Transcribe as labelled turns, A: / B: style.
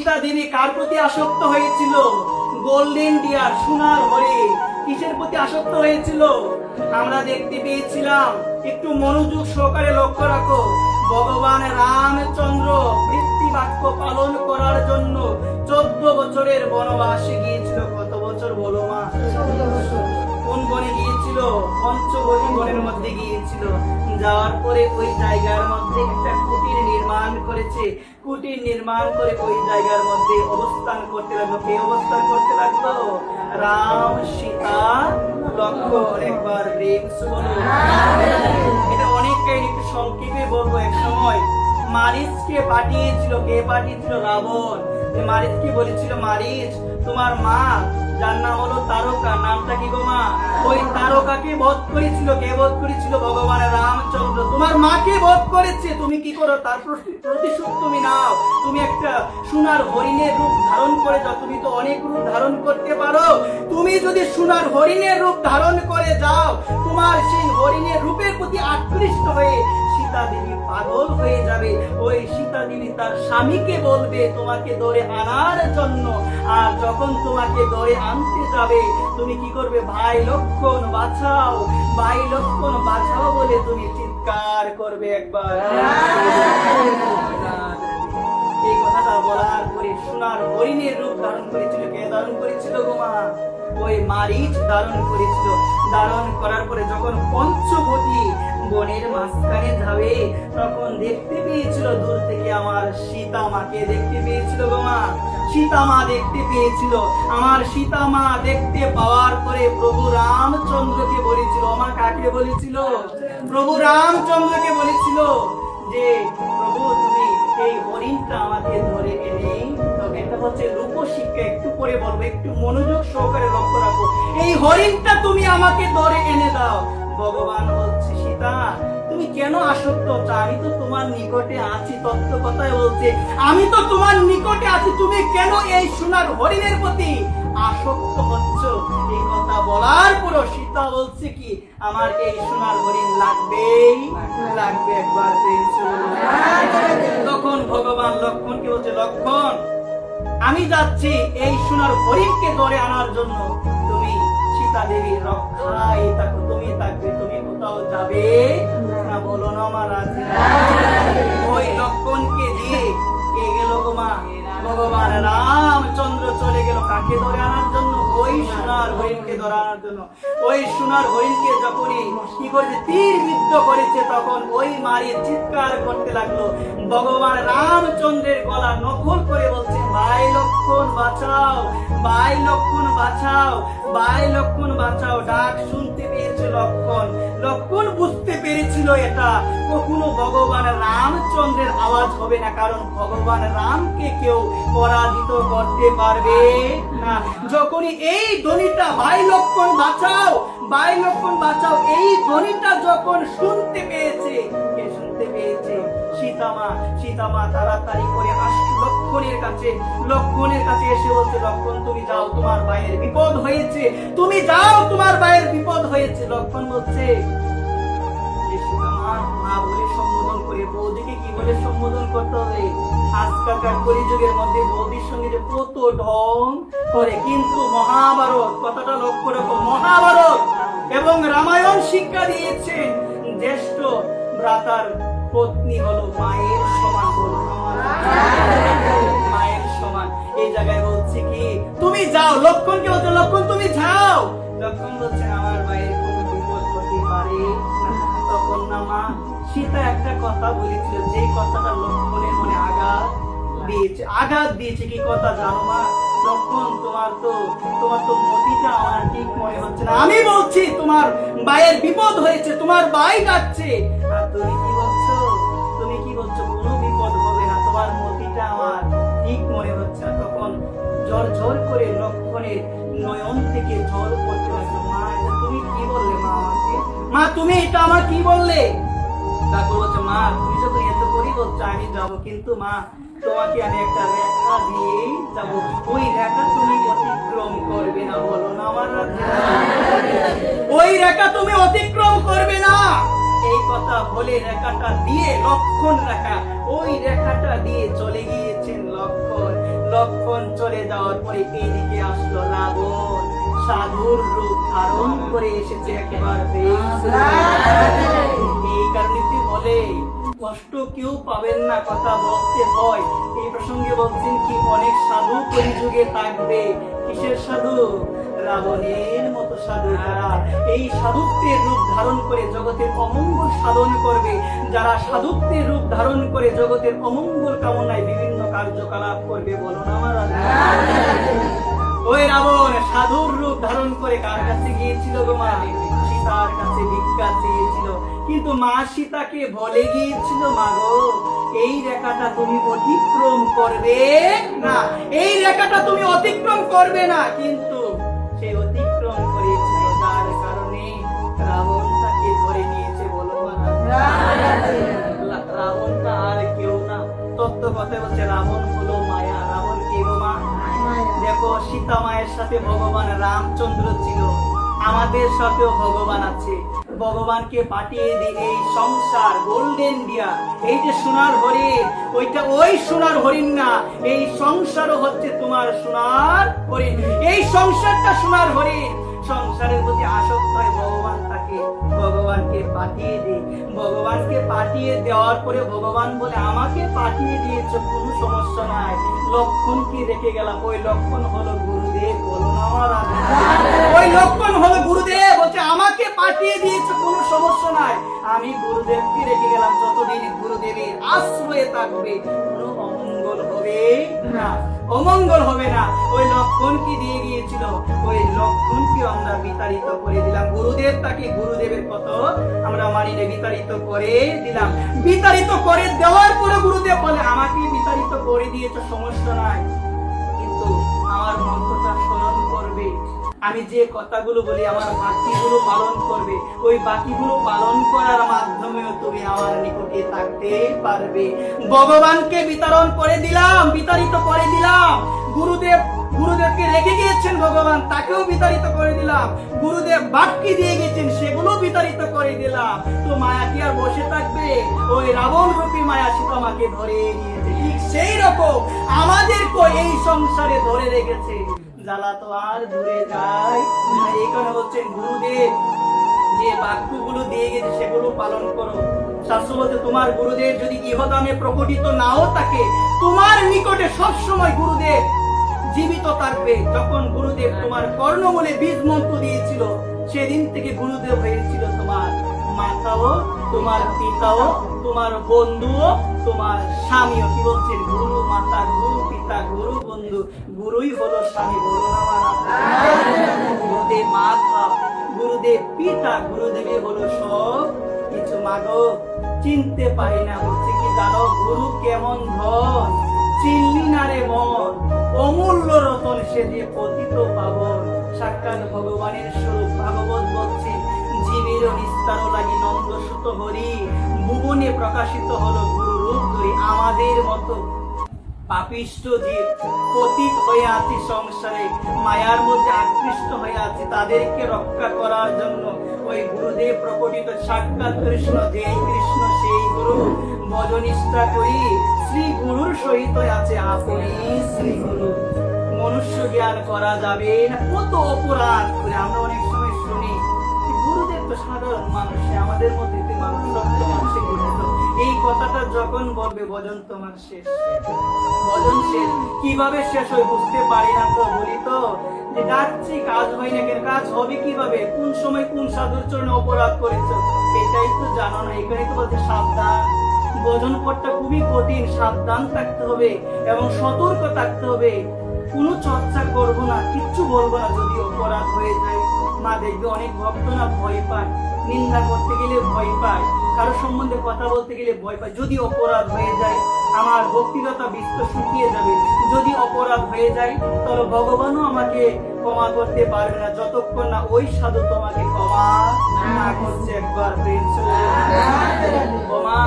A: সীতা দেবী কার প্রতি আসক্ত হয়েছিল? গোল্ডেন ডিয়ার, সোনার হরিণ। কিসের প্রতি আসক্ত হয়েছিল? আমরা দেখতে পেয়েছিলাম, একটু মনোযোগ সহকারে লক্ষ্য রাখো। ভগবান রামচন্দ্র বৃত্তি বাক্য পালন করার জন্য 14 বছরের বনবাসে গিয়েছিল। কত বছর বলো মা?
B: 14 বছর।
A: কোন বনে গিয়েছিল? পঞ্চবটি বনের মধ্যে গিয়েছিল। যাওয়ার পরে ওই জায়গার মধ্যে একটা কুটির নির্মাণ করেছে। কুটির নির্মাণ করে ওই জায়গার মধ্যে অবস্থান করতে লাগলো। কে অবস্থান করতে লাগলো? রাম, সীতা, লক্ষ্মণ। একবার এটা অনেক কাহিনী, একটু সংক্ষেপে বলবো। এক সময় মারিচকে পাঠিয়েছিল। কে পাঠিয়েছিল? রাবণ। মারিচকে বলেছিল, মারিচ তোমার মা যার নাম হলো তারকা, নামটা কি গো মা? ওই তারকাকে বধ করেছিল। কে বধ করেছিল? ভগবান রামচন্দ্র। তোমার মাকে বধ করেছে, তুমি কি করো? তার প্রতিশোধ তুমি নাও। তুমি একটা সোনার হরিণের রূপ ধারণ করে যাও। তুমি তো অনেক রূপ ধারণ করতে পারো। তুমি যদি সোনার হরিণের রূপ ধারণ করে যাও, তোমার সেই হরিণের রূপের প্রতি আকৃষ্ট হয়ে সীতা দেবী পাগল হয়ে যাবে। ওই সীতা দেবী তার স্বামীকে বলবে তোমাকে ধরে আনার জন্য। আর যখন তোমাকে ধরে আনতে যাবে, তুমি কি করবে? ভাই লক্ষ্মণ বাঁচাও, ভাই লক্ষ্মণ বাঁচাও বলে তুমি চিৎকার করবে একবার। এই কথাটা বলার পরে সোনার হরিণের রূপ ধারণ করেছিল। কে ধারণ করেছিল গো মা? ওই মারিচ ধারণ করেছিল। ধারণ করার পরে যখন পঞ্চবটি বনের মাঝখানে যাবে, তখন দেখতে পেয়েছিল দূর থেকে আমার সীতা মাকে দেখতে পেয়েছিল গো মা। সীতা মা দেখতে পেয়েছিল। আমার সীতা মা দেখতে পাওয়ার পরে প্রভু রামচন্দ্রকে বলেছিল, আমার কাকে বলেছিল? প্রভু রামচন্দ্রকে বলেছিল যে প্রভু তুমি এই হরিণটা আমাকে ধরে এনে, তবে এটা হচ্ছে রূপশিক্ষা, একটু পরে বলবো, একটু মনোযোগ সহকারে লক্ষ্য রাখো। এই হরিণটা তুমি আমাকে ধরে এনে দাও। ভগবান বলছে, সীতা তুমি কেন আসক্ত হচ্ছ? আমি তো তোমার নিকটে আছি। তত্ত্ব কথায় বলছে, আমি তো তোমার নিকটে আছি, তুমি কেন এই সোনার হরিণের প্রতি আসক্ত হচ্ছ? এই কথা বলার পর সীতা বলছে কি, আমার এই সোনার হরিণ লাগবেই লাগবে। একবার তখন ভগবান লক্ষ্মণকে বলছে, লক্ষ্মণ আমি যাচ্ছি এই সোনার হরিণকে ধরে আনার জন্য। তুমি সীতা দেবীর রক্ষায় থাকো, তুমি থাকবে, তুমি কোথাও যাবে না। বলো না আমার রাজা। ওই লক্ষ্মণকে দিয়ে কে গেল গো মা? ভগবান রামচন্দ্র চলে গেল কাকে ধরে আনার জন্য? ওই সোনার হরিণকে ধরে আনার জন্য। ওই সোনার হরিণকে যখনই কি করেছে, তীর বিদ্ধ করেছে, তখন ওই মারিচ চিৎকার করতে লাগলো। ভগবান রামচন্দ্রের গলা নখল করে বলছে, ভাই লক্ষ্মণ বাঁচাও, ভাই লক্ষ্মণ বাঁচাও, ভাই লক্ষ্মণ বাঁচাও। ডাক শুনতে পেয়েছে লক্ষ্মণ। লক্ষ্মণ বুঝতে পেরেছিল এটা কখনো ভগবান রামচন্দ্রের আওয়াজ হবে না, কারণ ভগবান রামকে কেউ পরাজিত করতে পারবে না। যখনই এই ধ্বনিটা, ভাই লক্ষ্মণ বাঁচাও, ভাই লক্ষ্মণ বাঁচাও, এই ধ্বনিটা যখন শুনতে পেয়েছে, কে শুনতে পেয়েছে? সীতামা। সীতামা তাড়াতাড়ি করে আসলো লক্ষ্মণের কাছে। লক্ষ্মণের কাছে এসে বলছে, লক্ষ্মণ তুমি যাও, তোমার ভাইয়ের বিপদ হয়েছে, তুমি যাও, তোমার ভাইয়ের বিপদ হয়েছে। লক্ষ্মণ বলছে, সীতামা মা বলে সম্বোধন করে, বৌদিকে কি বলে সম্বোধন করতে হবে? আজকালকার কলিযুগের মধ্যে বৌদির সঙ্গে যে কত ঢং করে, কিন্তু মহাভারত, কথাটা লক্ষ্য রাখো, মহাভারত এবং রামায়ণ শিক্ষা দিয়েছে জ্যেষ্ঠ ভ্রাতার পত্নী হলো মায়ের সমান। বলো মায়ের সমান। এই জায়গায় বলছে কি, তুমি যাও। লক্ষ্মণকে বলছে, লক্ষ্মণ তুমি যাও। লক্ষ্মণ বলছে, আমার ভাইয়ের কোনো বিপদ হতে পারে না। তখন না মা সীতা একটা কথা বলেছিল, যে কথাটা লক্ষ্মণের মনে আঘাত দিয়েছে। আঘাত দিয়েছে কি কথা জানো মা? লক্ষ্মণ তোমার তো মতিটা আমার ঠিক মনে হচ্ছে না। আমি বলছি তোমার ভাইয়ের বিপদ হয়েছে, তোমার ভাই যাচ্ছে, আর তুমি কি বলছো? তুমি কি বলছো? কোনো বিপদ হবে না, তোমার মতিটা আমার ঠিক মনে হচ্ছে না। তখন ঝর ঝর করে লক্ষ্মণের নয়ন থেকে জল পড়তে লাগলো। মা এটা তুমি কি বললে মা আমাকে? মা তুমি এটা আমার কি বললে? তারপর বলছে, মা তুমি যখন এত করি বলছো আমি যাবো, কিন্তু মা তোমাকে আমি একটা রেখা দিয়েই যাবো, ওই রেখা তুমি অতিক্রম করবে না। বলো না আমার রাজা, ওই রেখা তুমি অতিক্রম করবে না। এই কথা বলে রেখাটা দিয়ে, লক্ষ্মণ রেখা, ওই রেখাটা দিয়ে চলে গিয়েছেন লক্ষ্মণ। লক্ষণ চলে যাওয়ার পরে এইদিকে আসলো রাবণ, সাধুর রূপ ধারণ করে এসেছে একেবারে। এই কারণে বলে কষ্ট কেউ পাবেন না, কথা বলতে হয়। এই প্রসঙ্গে বলছেন কি অনেক সাধু কলিযুগে থাকবে। কিসের সাধু? রাবণের মতো সাধু, যারা এই সাধুত্বের রূপ ধারণ করে জগতের অমঙ্গল সাধন করবে, যারা সাধুত্বের রূপ ধারণ করে জগতের অমঙ্গল কামনায় বিভিন্ন কার্যকলাপ করবে। বলো না আমার ওই রাবণ সাধুর রূপ ধারণ করে কার কাছে গিয়েছিল গো মা? সীতার কাছে ভিক্ষা চেয়েছিল। কিন্তু মা সীতাকে বলে গিয়েছিল, মা গো এই রেখাটা তুমি অতিক্রম করবে না, এই রেখাটা তুমি অতিক্রম করবে না। কিন্তু সে অতিক্রম করেছিল, যার কারণে রাবণ তাকে ধরে নিয়েছে। বলো রাবণটা আর কেউ না, তত্ত্ব কথায় বলছে রাবণ হলো মায়া। রাবণ কে গো মা? দেখো সীতা মায়ের সাথে ভগবান রামচন্দ্র ছিল, আমাদের সাথেও ভগবান আছে। ভগবানকে পাঠিয়ে দিন এই সংসার গোল্ডেন ডিয়া, এই যে সোনার হরিণ, ওইটা ওই সোনার হরিণ না, এই সংসারও হচ্ছে তোমার সোনার হরিণ। এই সংসারটা সোনার হরিণ। সংসারের প্রতি আসক্ত হয় ভগবান তাকে, ভগবানকে পাঠিয়ে দেয়। ভগবানকে পাঠিয়ে দেওয়ার পরে ভগবান বলে আমাকে পাঠিয়ে দিয়েছ, কোনো সমস্যা নাই। লক্ষণ কি রেখে গেলাম, ওই লক্ষণ হলো গুরুদেব। বলো না আমার ওই লক্ষণ হলো গুরুদেব, বলছে আমাকে পাঠিয়ে দিয়েছ, কোনো সমস্যা নাই। আমি গুরুদেবকে রেখে গেলাম, যতদিন গুরুদেবের আশ্রয়ে থাকবে কোনো অমঙ্গল হবে না, অমঙ্গল হবে না। ওই লক্ষণ কি দিয়ে গিয়েছিল, ওই লক্ষণকে আমরা বিতাড়িত করে দিলাম। গুরুদেব তাকে গুরুদেবের কত আমরা মানিয়ে বিতাড়িত করে দিলাম। বিতাড়িত করে দেওয়ার পরে গুরুদেব বলে আমাকে বিতাড়িত করে দিয়েছ, সমস্যা নাই, কিন্তু আমার মন্ত্রটা স্মরণ করবে, আমি যে কথাগুলো বলি আমার বাকিগুলো পালন করবে। ওই বাকিগুলো পালন করার মাধ্যমেও তুমি আমার নিকটে থাকতে পারবে। ভগবানকে বিতরণ করে দিলাম, বিতাড়িত করে দিলাম। গুরুদেবকে রেখে গিয়েছেন ভগবান, তাকেও বিতাড়িত করে দিলাম। গুরুদেব বাক্যি দিয়ে গেছেন, সেগুলো বিতাড়িত করে দিলাম। তো মায়া কি আর বসে থাকবে? ওই রাবণ রূপী মায়া সীতামাকে ধরে নিয়েছে। ঠিক সেই রকম আমাদেরকে এই সংসারে ধরে রেখেছে। জ্বালা তো আর দূরে যায়। এখানে বলছেন গুরুদেব যে বাক্যগুলো দিয়ে গেছে সেগুলো পালন করো। শাস্ত্র বলতে তোমার গুরুদেব যদি ইহদামে প্রকটিত নাও থাকে, তোমার নিকটে সব সময় গুরুদেব জীবিত থাকবে। যখন গুরুদেব তোমার কর্ণমূলে বীজ মন্ত্র দিয়েছিল, সেদিন থেকে গুরুদেব হয়েছিল তোমার মাতাও, তোমার পিতাও, তোমার বন্ধুও, তোমার স্বামীও। কি বলছেন? গুরু মাতা, গুরু পিতা, গুরু বন্ধু, গুরুই হলো স্বামী। বলো না গুরুদেব মাতা, গুরুদেব পিতা, গুরুদেবী হলো সব কিছু। মাগো চিনতে পারি না, বলছে কি জানো? গুরু কেমন ধন, চিনলি না রে মন, অমূল্য রতন সে দিয়ে পতিত পাবন। সাক্ষাৎ ভগবানের স্বরূপ। ভাগবত বলছে জীবের নিস্তার লাগি নন্দ সুত হরি, ভুবনে প্রকাশিত হলো গুরু রূপ ধরি। আমাদের মতো পাপিষ্ট জীব পতিত হয়ে আছি সংসারে, মায়ার মধ্যে আকৃষ্ট হয়ে আছি, তাদেরকে রক্ষা করার জন্য ওই গুরুদেব প্রকটিত। সাক্ষাৎ কৃষ্ণ, যেই কৃষ্ণ সেই গুরু, ভজনিষ্ঠা করি শ্রী গুরুর সহিত আছে আপনি শ্রী গুরু। মনুষ্য জ্ঞান করা যাবে না, কত অপরাধ করে আমরা অনেক সময় শুনি। গুরুদেব তো সাধারণ মানুষ, আমাদের মধ্যে মানুষ, সত্য মানুষে গঠিত। এই কথাটা যখন বলবে ভজন তোমার শেষ, ভজন শেষ। কিভাবে শেষ হয় বুঝতে পারি না, তো বলি তো যে ডাকছি কাজ হয় না কেন? কাজ হবে কিভাবে? কোন সময় কোন সাধুর চরণে অপরাধ করেছো এটাই তো জানো না। এখানে তো বলছে সাবধান। ভজন করতে খুবই কঠিন, সাবধান থাকতে হবে এবং সতর্ক থাকতে হবে। কোনো চর্চা করবো না, কিচ্ছু বলবো না যদি অপরাধ হয়ে যায়। মা দেখবে অনেক ভক্ত না ভয় পায়, নিন্দা করতে গেলে ভয় পায়, কারো সম্বন্ধে কথা বলতে গেলে ভয় পায়। যদি অপরাধ হয়ে যায় আমার ব্যক্তিগত বিস্ত শুকিয়ে যাবে। যদি অপরাধ হয়ে যায় তাহলে ভগবানও আমাকে ক্ষমা করতে পারবে না, যতক্ষণ না ওই সাধু তোমাকে ক্ষমা না করছে। একবার প্রেম ক্ষমা